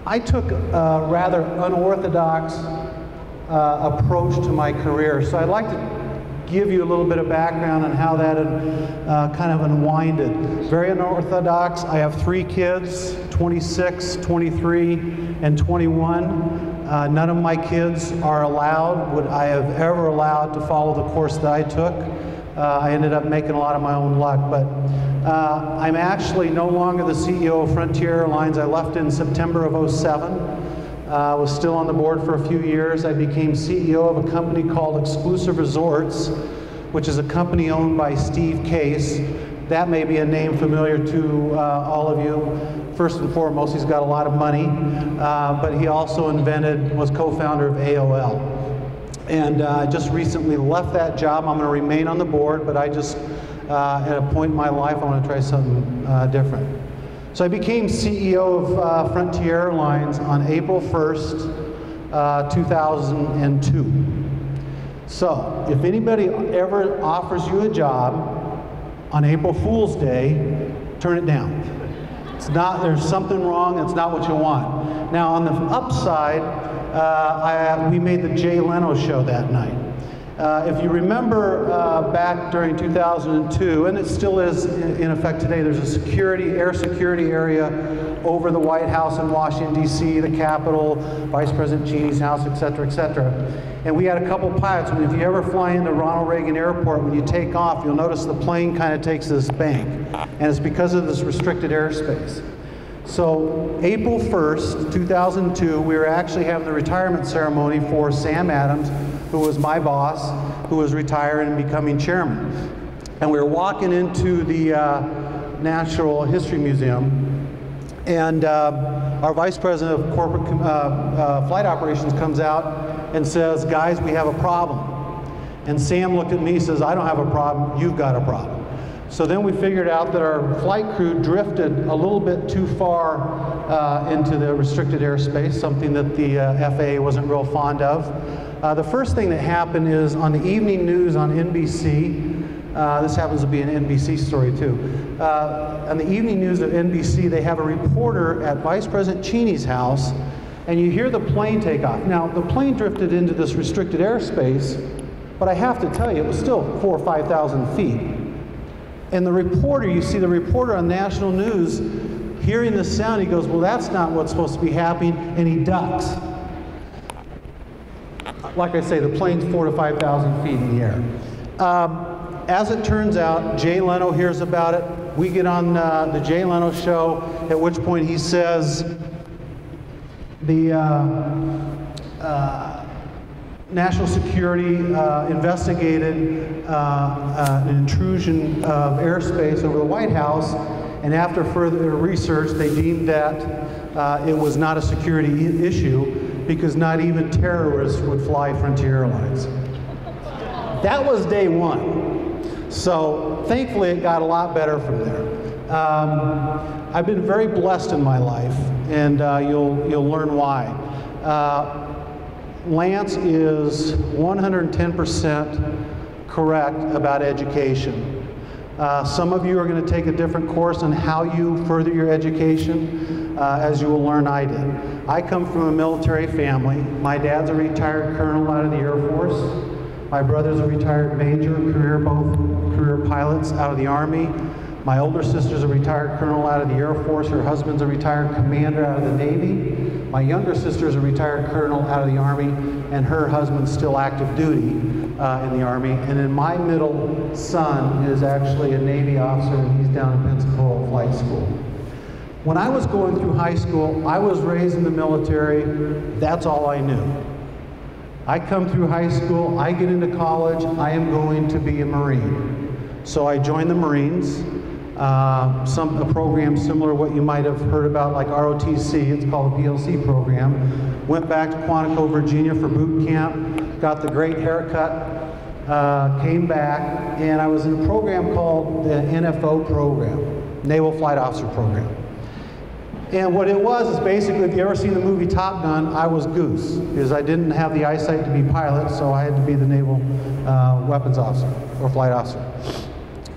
I took a rather unorthodox approach to my career. So I'd like to give you a little bit of background on how that had kind of unwinded. Very unorthodox. I have 3 kids, 26, 23, and 21. None of my kids are allowed, would I have ever allowed to follow the course that I took. I ended up making a lot of my own luck, but I'm actually no longer the CEO of Frontier Airlines. I left in September of '07. I was still on the board for a few years. I became CEO of a company called Exclusive Resorts, which is a company owned by Steve Case. That may be a name familiar to all of you. First and foremost, he's got a lot of money, but he also was co-founder of AOL. And I just recently left that job. I'm going to remain on the board, but I just, at a point in my life, I want to try something different. So I became CEO of Frontier Airlines on April 1st, 2002. So if anybody ever offers you a job on April Fool's Day, turn it down. It's not, there's something wrong, it's not what you want. Now on the upside, we made the Jay Leno show that night. If you remember back during 2002, and it still is in effect today, there's a air security area over the White House in Washington, D.C., the Capitol, Vice President Cheney's house, et cetera, et cetera. And we had a couple pilots. And if you ever fly into Ronald Reagan Airport, when you take off, you'll notice the plane kind of takes this bank. And it's because of this restricted airspace. So April 1st, 2002, we were actually having the retirement ceremony for Sam Adams, who was my boss, who was retiring and becoming chairman. And we were walking into the Natural History Museum, and our vice president of corporate flight operations comes out and says, "Guys, we have a problem." And Sam looked at me and says, "I don't have a problem, you've got a problem." So then we figured out that our flight crew drifted a little bit too far into the restricted airspace, something that the FAA wasn't real fond of. The first thing that happened is on the evening news on NBC, this happens to be an NBC story too, on the evening news of NBC, they have a reporter at Vice President Cheney's house, and you hear the plane take off. Now, the plane drifted into this restricted airspace, but I have to tell you, it was still 4,000 or 5,000 feet. And the reporter, you see the reporter on national news, hearing this sound, he goes, "Well, that's not what's supposed to be happening," and he ducks. Like I say, the plane's 4,000 to 5,000 feet in the air. As it turns out, Jay Leno hears about it. We get on the Jay Leno show, at which point he says, the National Security investigated an intrusion of airspace over the White House, and after further research, they deemed that it was not a security issue because not even terrorists would fly Frontier Airlines. That was day one. So thankfully, it got a lot better from there. I've been very blessed in my life, and you'll learn why. Lance is 110% correct about education. Some of you are going to take a different course on how you further your education, as you will learn I did. I come from a military family. My dad's a retired colonel out of the Air Force. My brother's a retired major, both career pilots out of the Army. My older sister's a retired colonel out of the Air Force. Her husband's a retired commander out of the Navy. My younger sister's a retired colonel out of the Army, and her husband's still active duty in the Army. And then my middle son is actually a Navy officer, and he's down in Pensacola Flight School. When I was going through high school, I was raised in the military. That's all I knew. I come through high school, I get into college, I am going to be a Marine. So I joined the Marines. A program similar to what you might have heard about, like ROTC, it's called the PLC program. Went back to Quantico, Virginia for boot camp, got the great haircut, came back, and I was in a program called the NFO program, Naval Flight Officer Program. And what it was is basically, if you ever seen the movie Top Gun, I was Goose, because I didn't have the eyesight to be pilot, so I had to be the Naval Weapons Officer, or Flight Officer.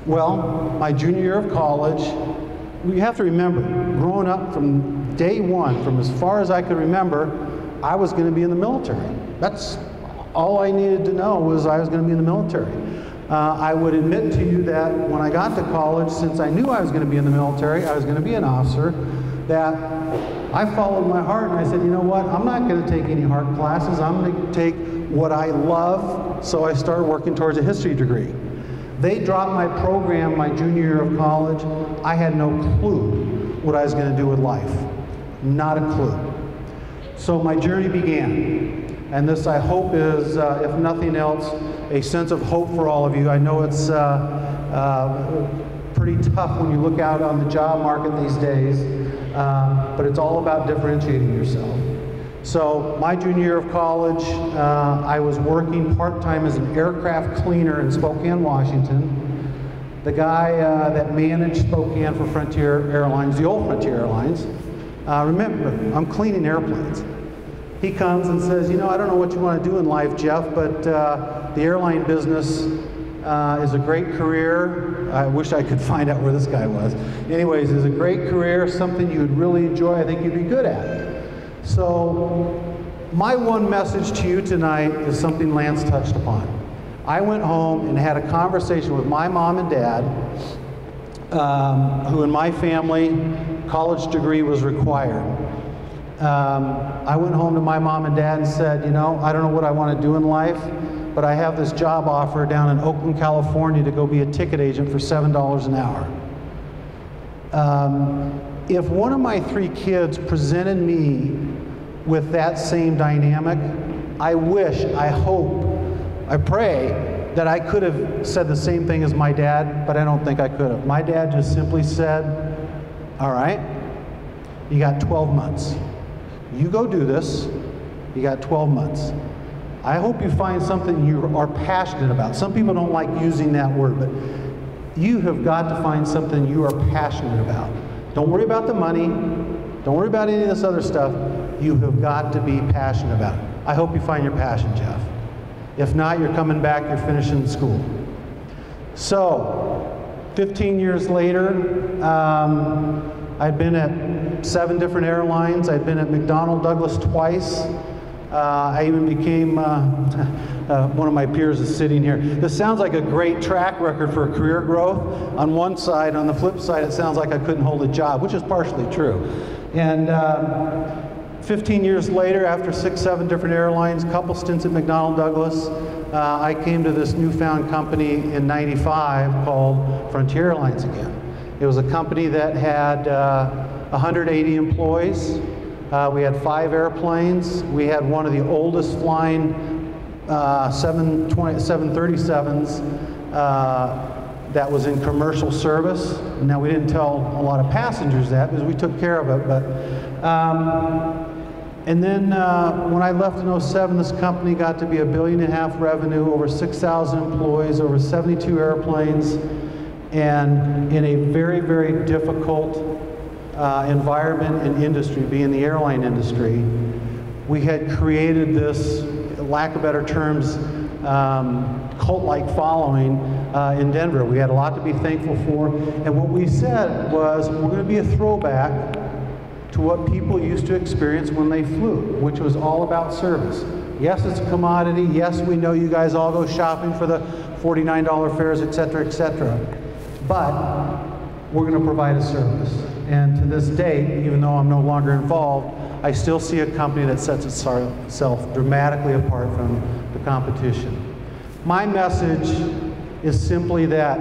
Well, my junior year of college, you have to remember, growing up from day one, from as far as I could remember, I was going to be in the military. That's all I needed to know, was I was going to be in the military. I would admit to you that when I got to college, since I knew I was going to be in the military, I was going to be an officer, that I followed my heart and I said, you know what, I'm not going to take any hard classes, I'm going to take what I love, so I started working towards a history degree. They dropped my program my junior year of college. I had no clue what I was going to do with life. Not a clue. So my journey began. And this, I hope, is, if nothing else, a sense of hope for all of you. I know it's pretty tough when you look out on the job market these days, but it's all about differentiating yourself. So my junior year of college, I was working part-time as an aircraft cleaner in Spokane, Washington. The guy that managed Spokane for Frontier Airlines, the old Frontier Airlines, remember, I'm cleaning airplanes. He comes and says, you know, I don't know what you want to do in life, Jeff, but the airline business is a great career. I wish I could find out where this guy was. Anyways, it's a great career, something you would really enjoy, I think you'd be good at. So my one message to you tonight is something Lance touched upon. I went home and had a conversation with my mom and dad, who in my family, college degree was required. I went home to my mom and dad and said, you know, I don't know what I want to do in life, but I have this job offer down in Oakland, California to go be a ticket agent for $7 an hour. If one of my 3 kids presented me with that same dynamic, I wish, I hope, I pray that I could have said the same thing as my dad, but I don't think I could have. My dad just simply said, all right, you got 12 months. You go do this, you got 12 months. I hope you find something you are passionate about. Some people don't like using that word, but you have got to find something you are passionate about. Don't worry about the money. Don't worry about any of this other stuff. You have got to be passionate about it. I hope you find your passion, Jeff. If not, you're coming back, you're finishing school. So, 15 years later, I'd been at 7 different airlines. I'd been at McDonnell Douglas twice. I even became, one of my peers is sitting here. This sounds like a great track record for career growth. On one side, on the flip side, it sounds like I couldn't hold a job, which is partially true. And 15 years later, after 6, 7 different airlines, a couple stints at McDonnell Douglas, I came to this newfound company in '95 called Frontier Airlines again. It was a company that had 180 employees. We had 5 airplanes. We had one of the oldest flying 737s that was in commercial service. Now, we didn't tell a lot of passengers that because we took care of it. But and then when I left in '07, this company got to be $1.5 billion revenue, over 6,000 employees, over 72 airplanes, and in a very, very difficult environment and industry, being the airline industry. We had created this, lack of better terms, cult-like following in Denver. We had a lot to be thankful for, and what we said was, we're going to be a throwback to what people used to experience when they flew, which was all about service. Yes, it's a commodity. Yes, we know you guys all go shopping for the $49 fares, et cetera, but we're going to provide a service. And to this day, even though I'm no longer involved, I still see a company that sets itself dramatically apart from the competition. My message is simply that,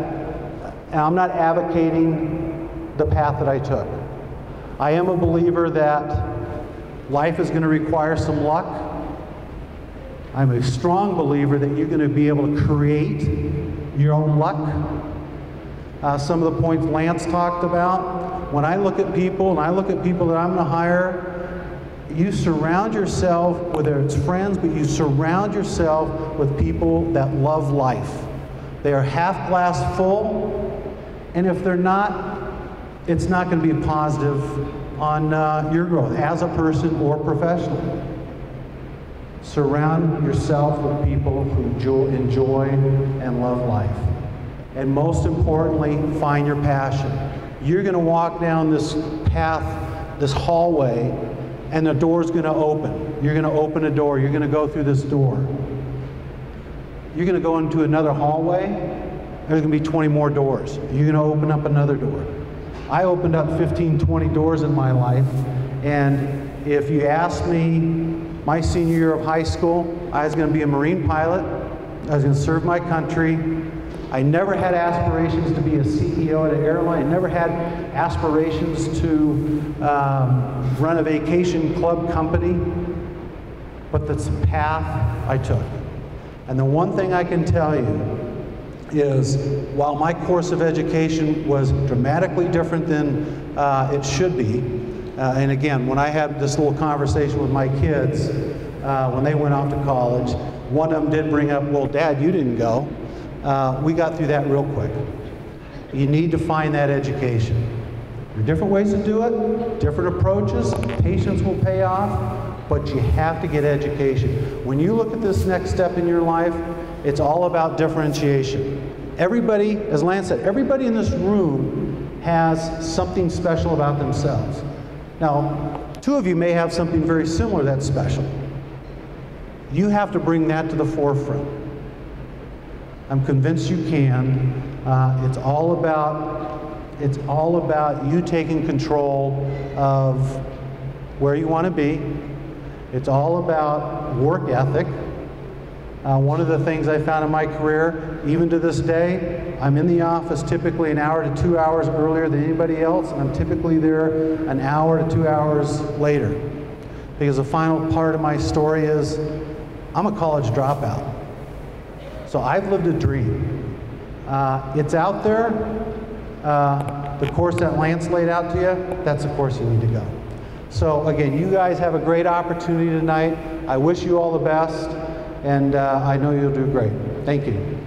and I'm not advocating the path that I took. I am a believer that life is going to require some luck. I'm a strong believer that you're going to be able to create your own luck. Some of the points Lance talked about. When I look at people, and I look at people that I'm going to hire, you surround yourself, whether it's friends, but you surround yourself with people that love life. They are half glass full, and if they're not, it's not going to be positive on your growth as a person or professionally. Surround yourself with people who enjoy and love life. And most importantly, find your passion. You're going to walk down this path this hallway, and the door's going to open. You're going to open a door. You're going to go through this door. You're going to go into another hallway. There's going to be 20 more doors. You're going to open up another door. I opened up 15, 20 doors in my life, and if you asked me my senior year of high school, I was going to be a Marine pilot. I was going to serve my country. I never had aspirations to be a CEO at an airline. I never had aspirations to run a vacation club company, but that's the path I took. And the one thing I can tell you is, while my course of education was dramatically different than it should be, and again, when I had this little conversation with my kids when they went off to college, one of them did bring up, well, Dad, you didn't go. We got through that real quick. You need to find that education. There are different ways to do it, different approaches. Patience will pay off, but you have to get education. When you look at this next step in your life, it's all about differentiation. Everybody, as Lance said, everybody in this room has something special about themselves. Now, two of you may have something very similar that's special. You have to bring that to the forefront. I'm convinced you can. It's all about you taking control of where you want to be. It's all about work ethic. One of the things I found in my career, even to this day, I'm in the office typically an hour to 2 hours earlier than anybody else, and I'm typically there an hour to 2 hours later. Because the final part of my story is, I'm a college dropout. So I've lived a dream. It's out there. The course that Lance laid out to you, that's the course you need to go. So again, you guys have a great opportunity tonight. I wish you all the best, and I know you'll do great. Thank you.